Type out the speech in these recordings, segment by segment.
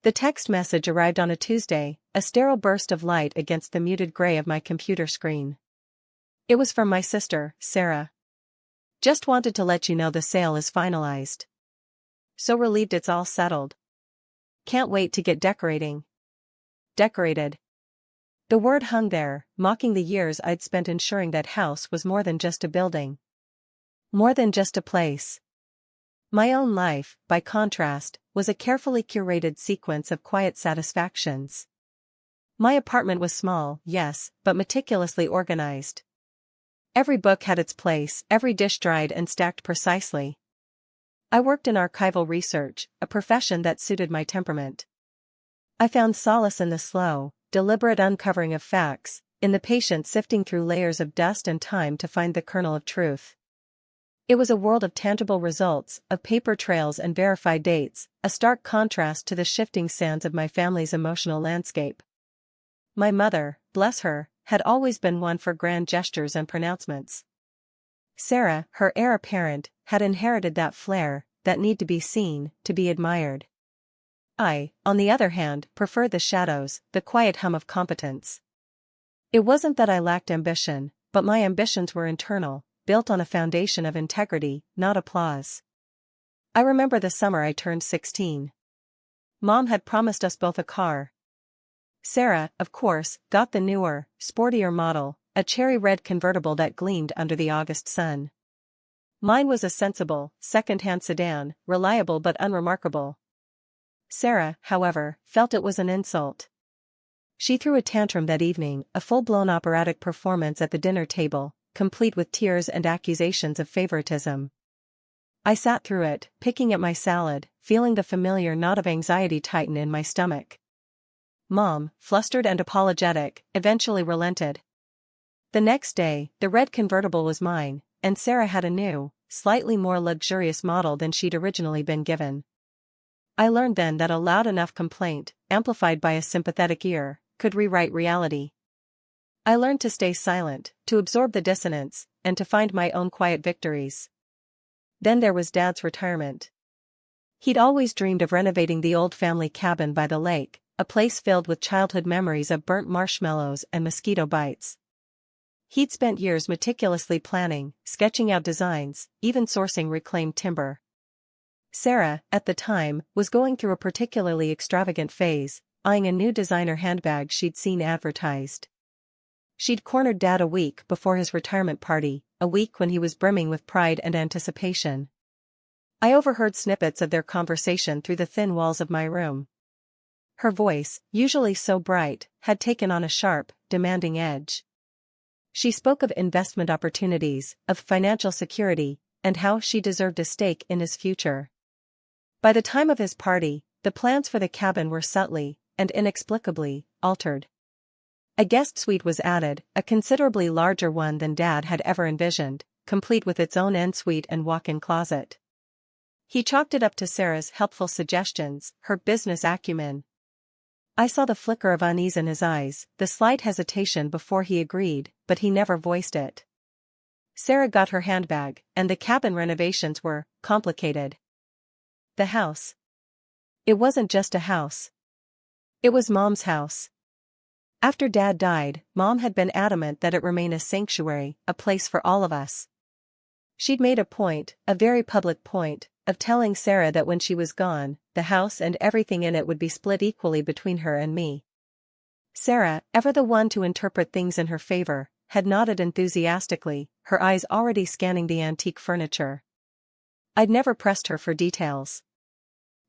The text message arrived on a Tuesday, a sterile burst of light against the muted gray of my computer screen. It was from my sister, Sarah. Just wanted to let you know the sale is finalized. So relieved it's all settled. Can't wait to get decorating. Decorated. The word hung there, mocking the years I'd spent ensuring that house was more than just a building. More than just a place. My own life, by contrast, was a carefully curated sequence of quiet satisfactions. My apartment was small, yes, but meticulously organized. Every book had its place, every dish dried and stacked precisely. I worked in archival research, a profession that suited my temperament. I found solace in the slow, deliberate uncovering of facts, in the patient sifting through layers of dust and time to find the kernel of truth. It was a world of tangible results, of paper trails and verified dates, a stark contrast to the shifting sands of my family's emotional landscape. My mother, bless her, had always been one for grand gestures and pronouncements. Sarah, her heir apparent, had inherited that flair, that need to be seen, to be admired. I, on the other hand, preferred the shadows, the quiet hum of competence. It wasn't that I lacked ambition, but my ambitions were internal, built on a foundation of integrity, not applause. I remember the summer I turned 16. Mom had promised us both a car. Sarah, of course, got the newer, sportier model, a cherry red convertible that gleamed under the August sun. Mine was a sensible, second-hand sedan, reliable but unremarkable. Sarah, however, felt it was an insult. She threw a tantrum that evening, a full-blown operatic performance at the dinner table, complete with tears and accusations of favoritism. I sat through it, picking at my salad, feeling the familiar knot of anxiety tighten in my stomach. Mom, flustered and apologetic, eventually relented. The next day, the red convertible was mine, and Sarah had a new, slightly more luxurious model than she'd originally been given. I learned then that a loud enough complaint, amplified by a sympathetic ear, could rewrite reality. I learned to stay silent, to absorb the dissonance, and to find my own quiet victories. Then there was Dad's retirement. He'd always dreamed of renovating the old family cabin by the lake, a place filled with childhood memories of burnt marshmallows and mosquito bites. He'd spent years meticulously planning, sketching out designs, even sourcing reclaimed timber. Sarah, at the time, was going through a particularly extravagant phase, eyeing a new designer handbag she'd seen advertised. She'd cornered Dad a week before his retirement party, a week when he was brimming with pride and anticipation. I overheard snippets of their conversation through the thin walls of my room. Her voice, usually so bright, had taken on a sharp, demanding edge. She spoke of investment opportunities, of financial security, and how she deserved a stake in his future. By the time of his party, the plans for the cabin were subtly, and inexplicably, altered. A guest suite was added, a considerably larger one than Dad had ever envisioned, complete with its own ensuite and walk-in closet. He chalked it up to Sarah's helpful suggestions, her business acumen. I saw the flicker of unease in his eyes, the slight hesitation before he agreed, but he never voiced it. Sarah got her handbag, and the cabin renovations were complicated. The house. It wasn't just a house. It was Mom's house. After Dad died, Mom had been adamant that it remain a sanctuary, a place for all of us. She'd made a point, a very public point, of telling Sarah that when she was gone, the house and everything in it would be split equally between her and me. Sarah, ever the one to interpret things in her favor, had nodded enthusiastically, her eyes already scanning the antique furniture. I'd never pressed her for details.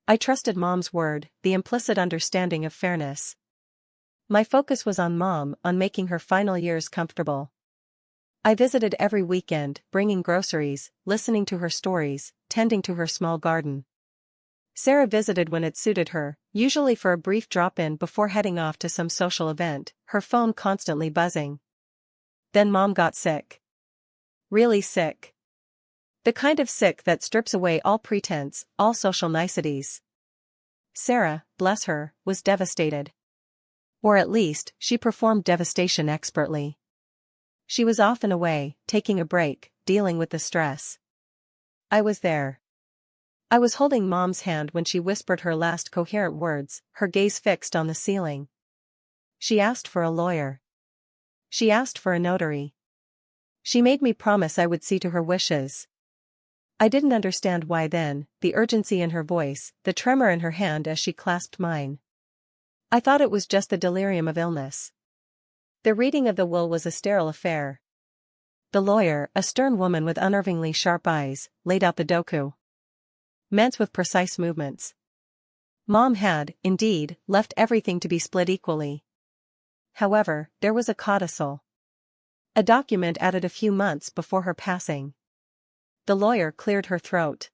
I trusted Mom's word, the implicit understanding of fairness. My focus was on Mom, on making her final years comfortable. I visited every weekend, bringing groceries, listening to her stories, tending to her small garden. Sarah visited when it suited her, usually for a brief drop-in before heading off to some social event, her phone constantly buzzing. Then Mom got sick. Really sick. The kind of sick that strips away all pretense, all social niceties. Sarah, bless her, was devastated. Or at least, she performed devastation expertly. She was off and away, taking a break, dealing with the stress. I was there. I was holding Mom's hand when she whispered her last coherent words, her gaze fixed on the ceiling. She asked for a lawyer. She asked for a notary. She made me promise I would see to her wishes. I didn't understand why then, the urgency in her voice, the tremor in her hand as she clasped mine. I thought it was just the delirium of illness. The reading of the will was a sterile affair. The lawyer, a stern woman with unnervingly sharp eyes, laid out the documents with precise movements. Mom had, indeed, left everything to be split equally. However, there was a codicil. A document added a few months before her passing. The lawyer cleared her throat.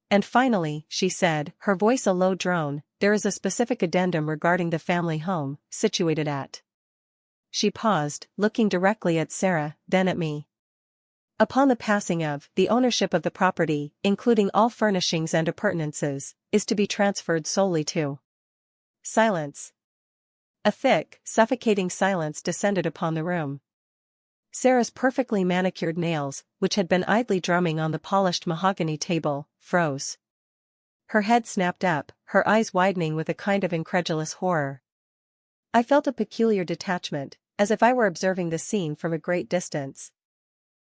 And finally, she said, her voice a low drone, there is a specific addendum regarding the family home, situated at. She paused, looking directly at Sarah, then at me. Upon the passing of, the ownership of the property, including all furnishings and appurtenances, is to be transferred solely to. Silence. A thick, suffocating silence descended upon the room. Sarah's perfectly manicured nails, which had been idly drumming on the polished mahogany table, froze. Her head snapped up, her eyes widening with a kind of incredulous horror. I felt a peculiar detachment, as if I were observing the scene from a great distance.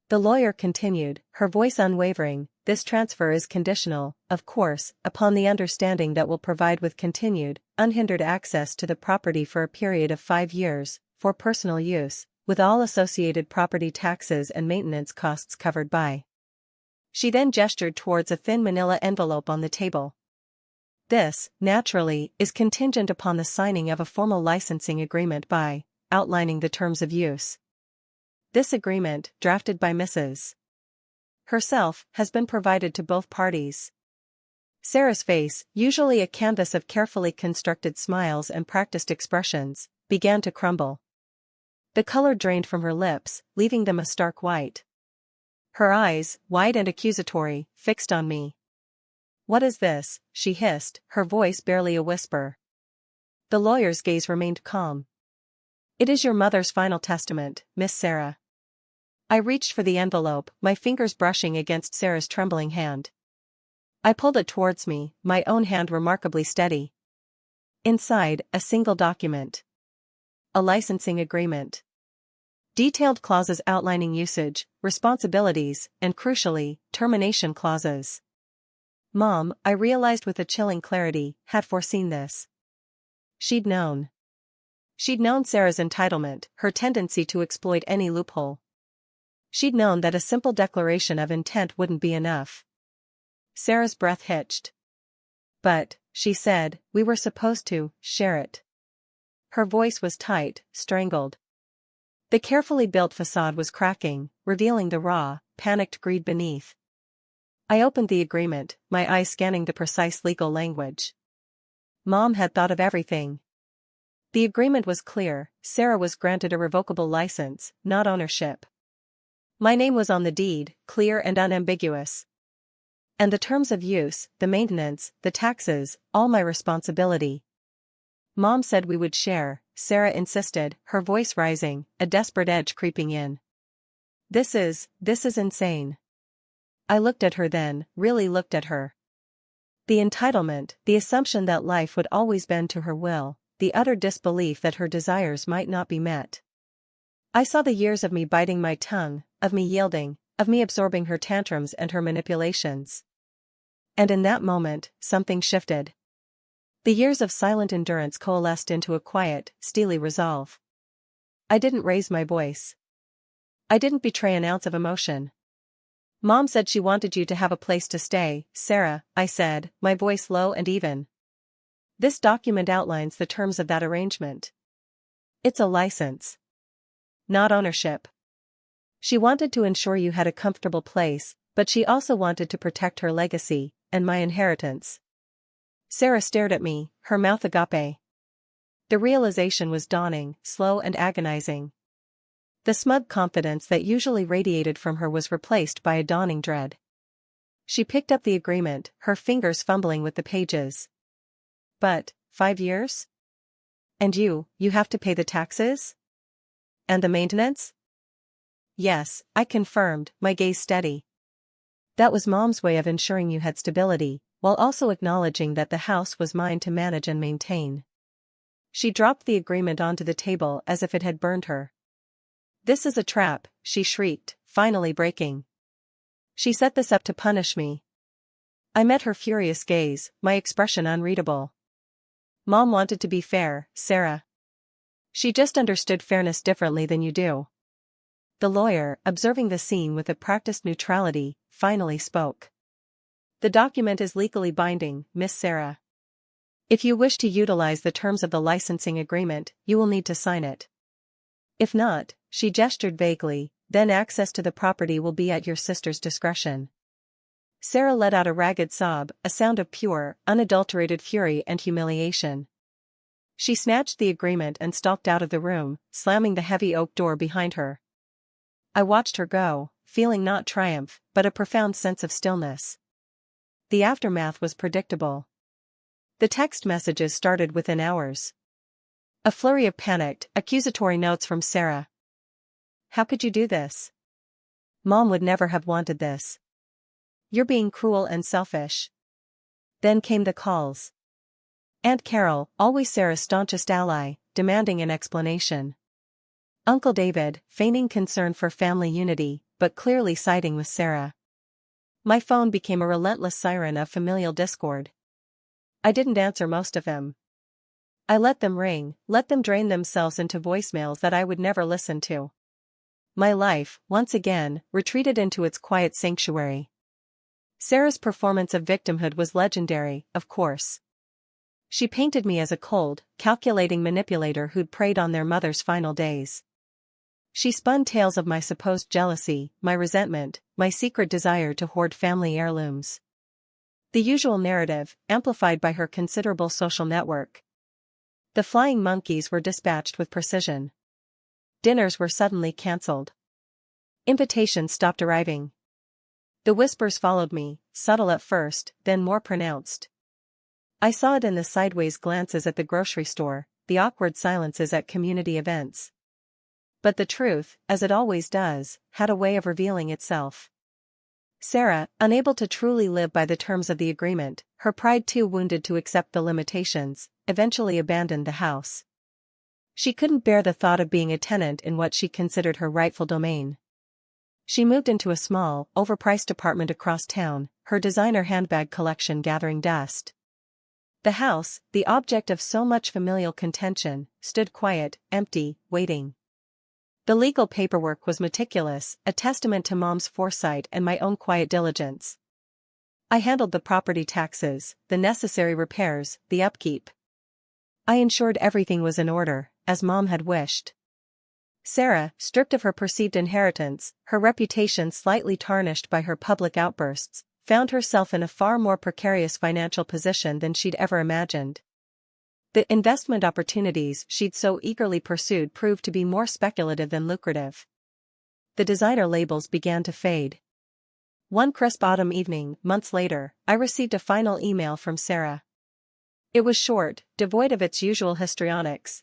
The lawyer continued, her voice unwavering, this transfer is conditional, of course, upon the understanding that will provide with continued, unhindered access to the property for a period of 5 years, for personal use, with all associated property taxes and maintenance costs covered by. She then gestured towards a thin manila envelope on the table. This, naturally, is contingent upon the signing of a formal licensing agreement by, outlining the terms of use. This agreement, drafted by Mrs. herself, has been provided to both parties. Sarah's face, usually a canvas of carefully constructed smiles and practiced expressions, began to crumble. The color drained from her lips, leaving them a stark white. Her eyes, wide and accusatory, fixed on me. What is this? She hissed, her voice barely a whisper. The lawyer's gaze remained calm. It is your mother's final testament, Miss Sarah. I reached for the envelope, my fingers brushing against Sarah's trembling hand. I pulled it towards me, my own hand remarkably steady. Inside, a single document. A licensing agreement. Detailed clauses outlining usage, responsibilities, and crucially, termination clauses. Mom, I realized with a chilling clarity, had foreseen this. She'd known. She'd known Sarah's entitlement, her tendency to exploit any loophole. She'd known that a simple declaration of intent wouldn't be enough. Sarah's breath hitched. But, she said, we were supposed to share it. Her voice was tight, strangled. The carefully built facade was cracking, revealing the raw, panicked greed beneath. I opened the agreement, my eyes scanning the precise legal language. Mom had thought of everything. The agreement was clear, Sarah was granted a revocable license, not ownership. My name was on the deed, clear and unambiguous. And the terms of use, the maintenance, the taxes, all my responsibility. Mom said we would share, Sarah insisted, her voice rising, a desperate edge creeping in. This is insane. I looked at her then, really looked at her. The entitlement, the assumption that life would always bend to her will, the utter disbelief that her desires might not be met. I saw the years of me biting my tongue, of me yielding, of me absorbing her tantrums and her manipulations. And in that moment, something shifted. The years of silent endurance coalesced into a quiet, steely resolve. I didn't raise my voice. I didn't betray an ounce of emotion. Mom said she wanted you to have a place to stay, Sarah, I said, my voice low and even. This document outlines the terms of that arrangement. It's a license. Not ownership. She wanted to ensure you had a comfortable place, but she also wanted to protect her legacy, and my inheritance. Sarah stared at me, her mouth agape. The realization was dawning, slow and agonizing. The smug confidence that usually radiated from her was replaced by a dawning dread. She picked up the agreement, her fingers fumbling with the pages. But, 5 years? And you have to pay the taxes? And the maintenance? Yes, I confirmed, my gaze steady. That was Mom's way of ensuring you had stability, while also acknowledging that the house was mine to manage and maintain. She dropped the agreement onto the table as if it had burned her. "This is a trap," she shrieked, finally breaking. "She set this up to punish me." I met her furious gaze, my expression unreadable. "Mom wanted to be fair, Sarah. She just understood fairness differently than you do." The lawyer, observing the scene with a practiced neutrality, finally spoke. "The document is legally binding, Miss Sarah. If you wish to utilize the terms of the licensing agreement, you will need to sign it. If not," she gestured vaguely, "then access to the property will be at your sister's discretion." Sarah let out a ragged sob, a sound of pure, unadulterated fury and humiliation. She snatched the agreement and stalked out of the room, slamming the heavy oak door behind her. I watched her go, feeling not triumph, but a profound sense of stillness. The aftermath was predictable. The text messages started within hours. A flurry of panicked, accusatory notes from Sarah. "How could you do this? Mom would never have wanted this. You're being cruel and selfish." Then came the calls. Aunt Carol, always Sarah's staunchest ally, demanding an explanation. Uncle David, feigning concern for family unity, but clearly siding with Sarah. My phone became a relentless siren of familial discord. I didn't answer most of them. I let them ring, let them drain themselves into voicemails that I would never listen to. My life, once again, retreated into its quiet sanctuary. Sarah's performance of victimhood was legendary, of course. She painted me as a cold, calculating manipulator who'd preyed on their mother's final days. She spun tales of my supposed jealousy, my resentment, my secret desire to hoard family heirlooms. The usual narrative, amplified by her considerable social network. The flying monkeys were dispatched with precision. Dinners were suddenly cancelled. Invitations stopped arriving. The whispers followed me, subtle at first, then more pronounced. I saw it in the sideways glances at the grocery store, the awkward silences at community events. But the truth, as it always does, had a way of revealing itself. Sarah, unable to truly live by the terms of the agreement, her pride too wounded to accept the limitations, eventually abandoned the house. She couldn't bear the thought of being a tenant in what she considered her rightful domain. She moved into a small, overpriced apartment across town, her designer handbag collection gathering dust. The house, the object of so much familial contention, stood quiet, empty, waiting. The legal paperwork was meticulous, a testament to Mom's foresight and my own quiet diligence. I handled the property taxes, the necessary repairs, the upkeep. I ensured everything was in order, as Mom had wished. Sarah, stripped of her perceived inheritance, her reputation slightly tarnished by her public outbursts, found herself in a far more precarious financial position than she'd ever imagined. The investment opportunities she'd so eagerly pursued proved to be more speculative than lucrative. The designer labels began to fade. One crisp autumn evening, months later, I received a final email from Sarah. It was short, devoid of its usual histrionics.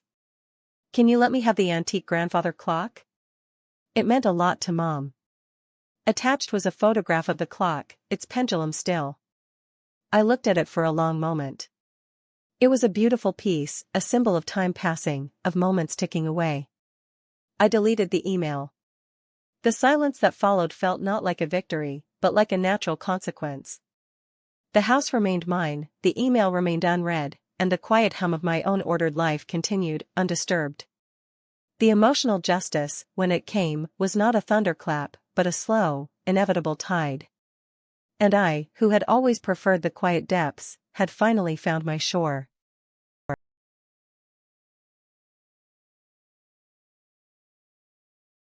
"Can you let me have the antique grandfather clock?" It meant a lot to Mom. Attached was a photograph of the clock, its pendulum still. I looked at it for a long moment. It was a beautiful piece, a symbol of time passing, of moments ticking away. I deleted the email. The silence that followed felt not like a victory, but like a natural consequence. The house remained mine, the email remained unread, and the quiet hum of my own ordered life continued, undisturbed. The emotional justice, when it came, was not a thunderclap, but a slow, inevitable tide. And I, who had always preferred the quiet depths, had finally found my shore.